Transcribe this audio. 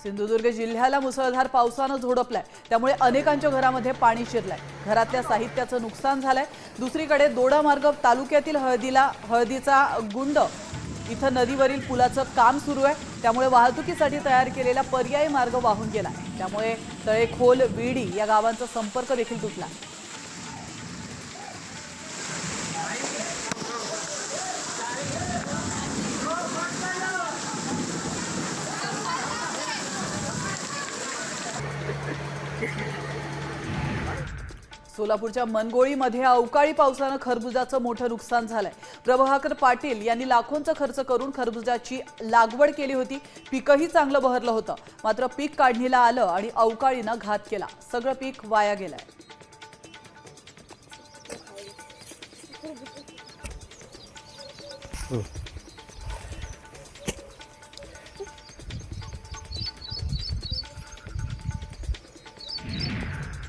सिंधुदुर्ग जिल्ह्याला मुसळधार पावसानं झोडपलाय, त्यामुळे अनेकांच्या घरामध्ये पाणी शिरलंय। घरातल्या साहित्याचं नुकसान झालंय। दुसरीकडे दोडामार्ग तालुक्यातील हळदीचा गुंड इथं नदीवरील पुलाचं काम सुरू आहे, त्यामुळे वाहतुकीसाठी तयार केलेला पर्यायी मार्ग वाहून गेला। त्यामुळे तळेखोल, विडी या गावांचा संपर्क देखील तुटला। सोलापूरच्या मनगोळीमध्ये अवकाळी पावसानं खरबुजाचं मोठं नुकसान झालंय। प्रभाकर पाटील यांनी लाखोंचा खर्च करून खरबुजाची लागवड केली होती। पीकही चांगलं बहरलं होतं, मात्र पीक काढणीला आलं आणि अवकाळीनं घात केला। सगळं पीक वाया गेलंय।